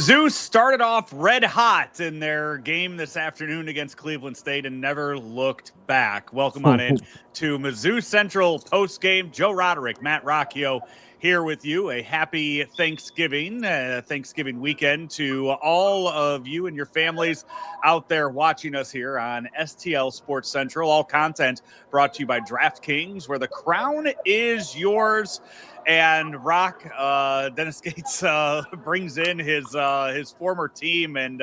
Mizzou started off red hot in their game this afternoon against Cleveland State and never looked back. Welcome on in to Mizzou Central postgame. Joe Roderick, Matt Rocchio here with you. A happy Thanksgiving weekend to all of you and your families out there watching us here on STL Sports Central. All content brought to you by DraftKings, where the crown is yours. And Rock, Dennis Gates brings in his former team, and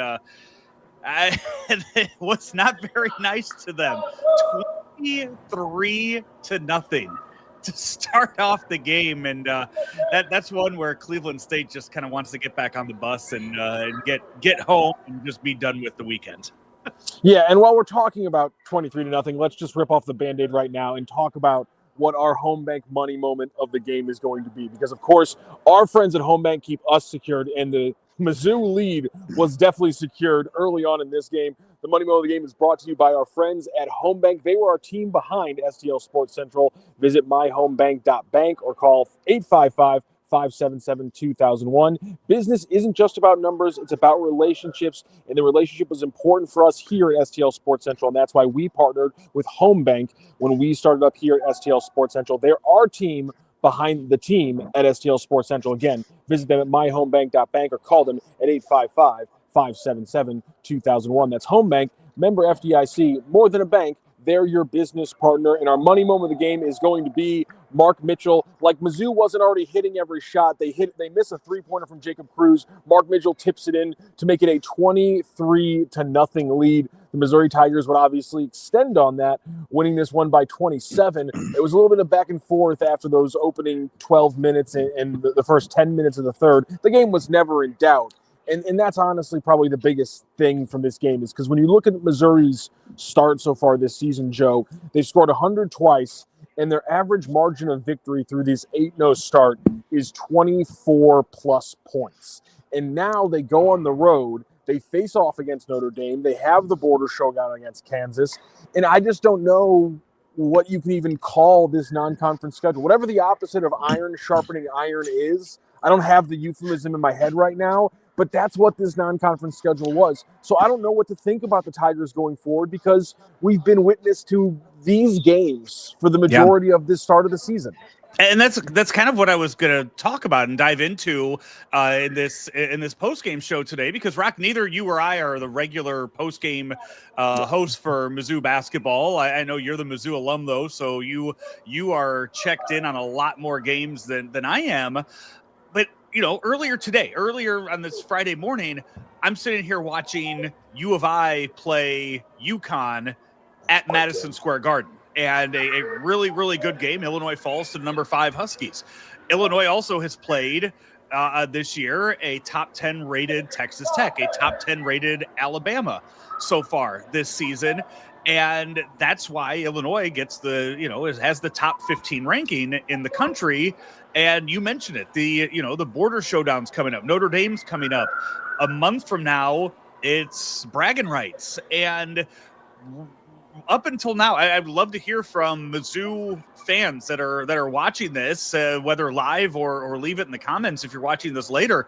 it was not very nice to them. 23-0 to start off the game, and that's one where Cleveland State just kind of wants to get back on the bus and get home and just be done with the weekend. Yeah, and while we're talking about 23-0, let's just rip off the Band-Aid right now and talk about what our home bank money moment of the game is going to be. Because, of course, our friends at home bank keep us secured, and the Mizzou lead was definitely secured early on in this game. The money moment of the game is brought to you by our friends at home bank. They were our team behind STL Sports Central. Visit myhomebank.bank or call 855-577-2001. Business isn't just about numbers, it's about relationships, and the relationship was important for us here at STL Sports Central, and that's why we partnered with Home Bank when we started up here at STL Sports Central. They're our team behind the team at STL Sports Central. Again, visit them at myhomebank.bank or call them at 855-577-2001. That's Home Bank, member FDIC, more than a bank. They're your business partner. And our money moment of the game is going to be Mark Mitchell. Like Mizzou wasn't already hitting every shot. They miss a three-pointer from Jacob Cruz. Mark Mitchell tips it in to make it a 23-0 lead. The Missouri Tigers would obviously extend on that, winning this one by 27. It was a little bit of back and forth after those opening 12 minutes and the first 10 minutes of the third. The game was never in doubt. And that's honestly probably the biggest thing from this game is because when you look at Missouri's start so far this season, Joe, they've scored 100 twice, and their average margin of victory through this 8-0 start is 24-plus points. And now they go on the road. They face off against Notre Dame. They have the Border Showdown against Kansas. And I just don't know what you can even call this non-conference schedule. Whatever the opposite of iron sharpening iron is, I don't have the euphemism in my head right now, but that's what this non-conference schedule was. So I don't know what to think about the Tigers going forward because we've been witness to these games for the majority of this start of the season. And that's kind of what I was going to talk about and dive into in this post-game show today, because Rock, neither you or I are the regular post-game host for Mizzou basketball. I know you're the Mizzou alum though, so you are checked in on a lot more games than I am. But you know, earlier on this Friday morning, I'm sitting here watching U of I play UConn at Madison Square Garden. And a really, really good game. Illinois falls to the number 5 Huskies. Illinois also has played this year a top 10 rated Texas Tech, a top 10 rated Alabama so far this season. And that's why Illinois gets has the top 15 ranking in the country. And you mentioned it, the Border Showdown's coming up. Notre Dame's coming up. A month from now, it's bragging rights. And up until now, I'd love to hear from Mizzou fans that are watching this, whether live or leave it in the comments if you're watching this later.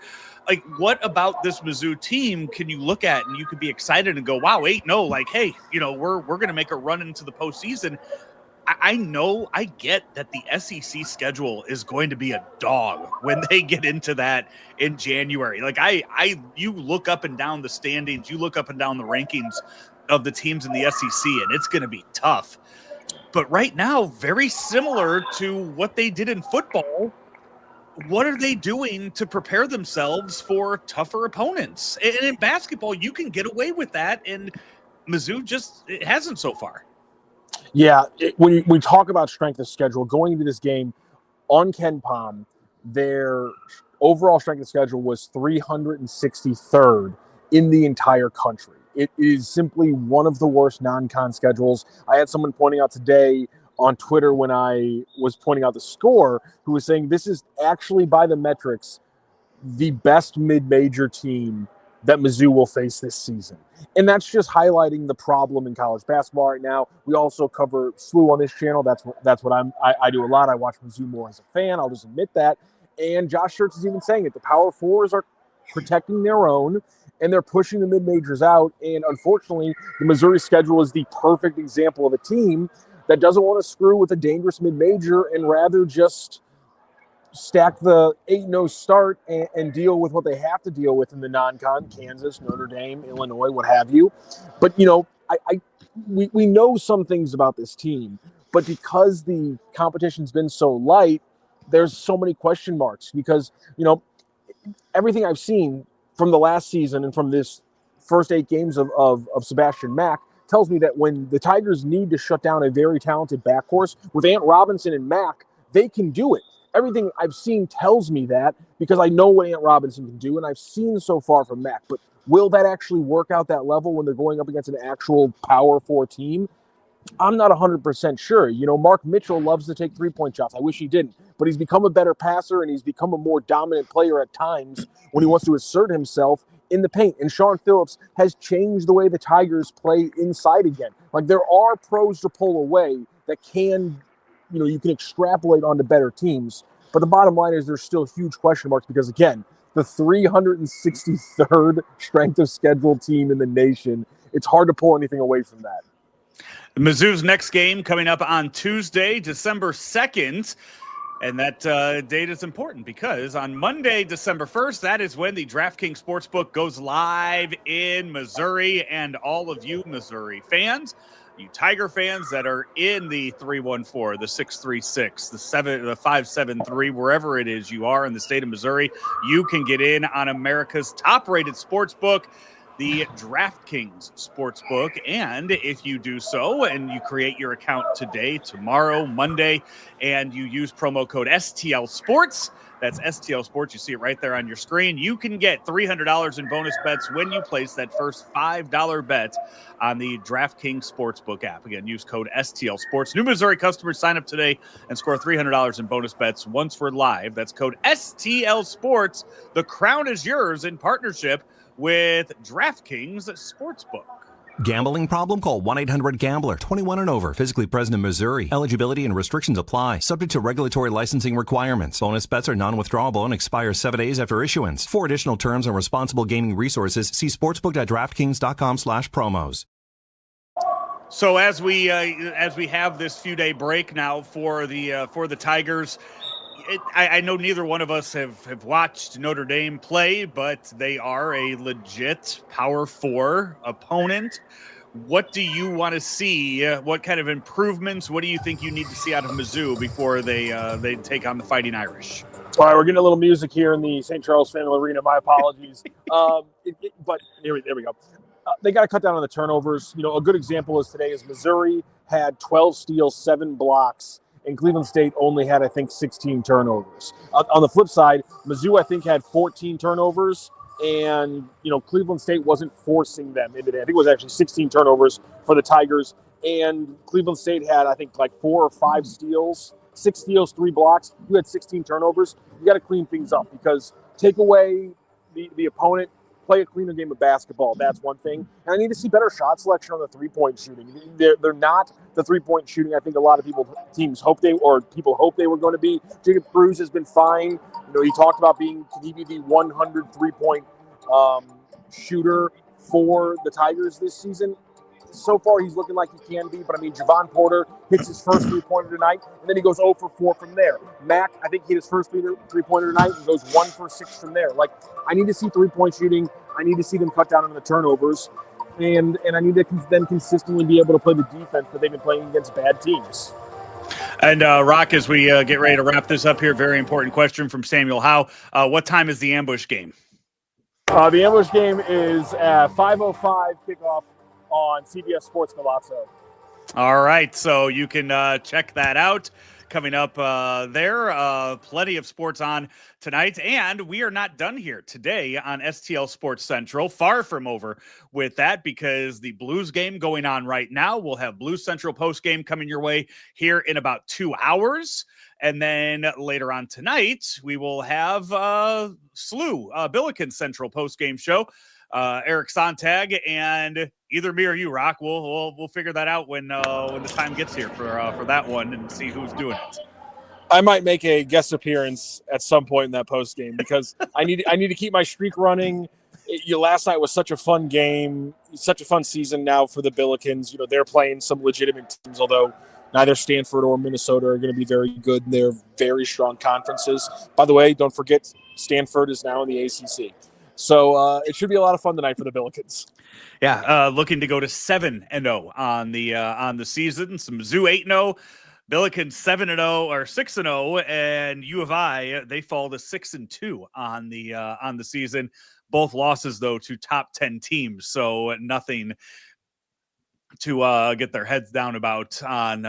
Like, what about this Mizzou team can you look at and you could be excited and go, wow, 8-0, like, hey, we're going to make a run into the postseason. I get that the SEC schedule is going to be a dog when they get into that in January. Like, you look up and down the standings, you look up and down the rankings of the teams in the SEC, and it's going to be tough. But right now, very similar to what they did in football, what are they doing to prepare themselves for tougher opponents? And in basketball, you can get away with that, and Mizzou it hasn't so far. Yeah, when we talk about strength of schedule, going into this game on Ken Pom, their overall strength of schedule was 363rd in the entire country. It is simply one of the worst non-con schedules. I had someone pointing out today on Twitter when I was pointing out the score who was saying this is actually, by the metrics, the best mid-major team that Mizzou will face this season. And that's just highlighting the problem in college basketball right now. We also cover SLU on this channel. That's what I do a lot. I watch Mizzou more as a fan. I'll just admit that. And Josh Schertz is even saying it. The Power Fours are protecting their own, and they're pushing the mid-majors out. And unfortunately, the Missouri schedule is the perfect example of a team that doesn't want to screw with a dangerous mid-major and rather just stack the 8-0 start and deal with what they have to deal with in the non-con, Kansas, Notre Dame, Illinois, what have you. But, we know some things about this team, but because the competition's been so light, there's so many question marks because, everything I've seen from the last season and from this first 8 games of Sebastian Mack tells me that when the Tigers need to shut down a very talented backcourse with Ant Robinson and Mack, they can do it. Everything I've seen tells me that because I know what Ant Robinson can do, and I've seen so far from Mack. But will that actually work out that level when they're going up against an actual Power 4 team? I'm not 100% sure. Mark Mitchell loves to take three-point shots. I wish he didn't. But he's become a better passer, and he's become a more dominant player at times when he wants to assert himself in the paint. And Sean Phillips has changed the way the Tigers play inside again. Like, there are pros to pull away that can, you can extrapolate onto better teams. But the bottom line is there's still huge question marks because, again, the 363rd strength of schedule team in the nation, it's hard to pull anything away from that. Mizzou's next game coming up on Tuesday, December 2nd. And that date is important because on Monday, December 1st, that is when the DraftKings Sportsbook goes live in Missouri. And all of you Missouri fans, you Tiger fans that are in the 314, the 636, the 573, wherever it is you are in the state of Missouri, you can get in on America's top-rated sportsbook, the DraftKings Sportsbook. And if you do so and you create your account today, tomorrow, Monday, and you use promo code STL Sports, that's STL Sports, you see it right there on your screen, you can get $300 in bonus bets when you place that first $5 bet on the DraftKings Sportsbook app. Again, use code STL Sports. New Missouri customers sign up today and score $300 in bonus bets once we're live. That's code STL Sports. The crown is yours in partnership with DraftKings Sportsbook. Gambling problem? Call 1-800-GAMBLER. 21 and over. Physically present in Missouri. Eligibility and restrictions apply. Subject to regulatory licensing requirements. Bonus bets are non-withdrawable and expire 7 days after issuance. For additional terms and responsible gaming resources, see sportsbook.draftkings.com/promos. So as we have this few day break now for the Tigers, I know neither one of us have watched Notre Dame play, but they are a legit Power 4 opponent. What do you want to see? What kind of improvements? What do you think you need to see out of Mizzou before they take on the Fighting Irish? All right, we're getting a little music here in the St. Charles Family Arena. My apologies. But there we go. They got to cut down on the turnovers. A good example today is Missouri had 12 steals, 7 blocks, and Cleveland State only had, I think, 16 turnovers. On the flip side, Mizzou, I think, had 14 turnovers, and, Cleveland State wasn't forcing them into that. I think it was actually 16 turnovers for the Tigers, and Cleveland State had, I think, like 4 or 5 steals, 6 steals, 3 blocks. You had 16 turnovers. You got to clean things up because take away the opponent, play a cleaner game of basketball. That's one thing. And I need to see better shot selection on the three-point shooting. They're not the three-point shooting I think a lot of people hope they were going to be. Jacob Cruz has been fine. He talked about can he be the 100 three-point shooter for the Tigers this season? So far, he's looking like he can be, but Javon Porter hits his first three-pointer tonight, and then he goes 0 for 4 from there. Mack, I think, hit his first three-pointer tonight and goes 1 for 6 from there. I need to see three-point shooting. I need to see them cut down on the turnovers, and I need to then consistently be able to play the defense that they've been playing against bad teams. And Rock, as we get ready to wrap this up here, very important question from Samuel Howe. What time is the ambush game? The ambush game is at 5:05 kickoff on CBS Sports Golazo. All right, so you can check that out. Coming up there, plenty of sports on tonight, and we are not done here today on STL Sports Central. Far from over with that because the Blues game going on right now. We'll have Blues Central postgame coming your way here in about 2 hours. And then later on tonight, we will have SLU, Billiken Central postgame show. Eric Sontag and either me or you, Rock. We'll figure that out when the time gets here for that one and see who's doing it. I might make a guest appearance at some point in that post game because I need to keep my streak running. Last night was such a fun game, such a fun season now for the Billikens. They're playing some legitimate teams, although neither Stanford or Minnesota are going to be very good in their very strong conferences. By the way, don't forget Stanford is now in the ACC. So it should be a lot of fun tonight for the Billikens. Yeah, looking to go to 7-0 on the season. Some Mizzou 8-0. Billikens 7-0 or 6-0, and U of I, they fall to 6-2 on the season. Both losses though to top 10 teams, so nothing to get their heads down about on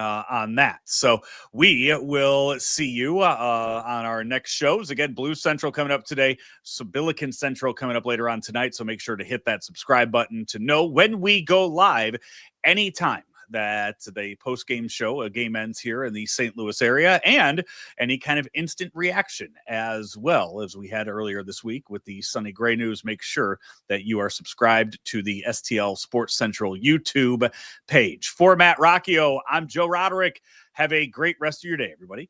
that. So we will see you on our next shows. Again, Blue Central coming up today, so Billiken Central coming up later on tonight. So make sure to hit that subscribe button to know when we go live anytime that the post-game show, a game ends here in the St. Louis area, and any kind of instant reaction as well as we had earlier this week with the Sunny Gray News. Make sure that you are subscribed to the STL Sports Central YouTube page. For Matt Rocchio, I'm Joe Roderick. Have a great rest of your day, everybody.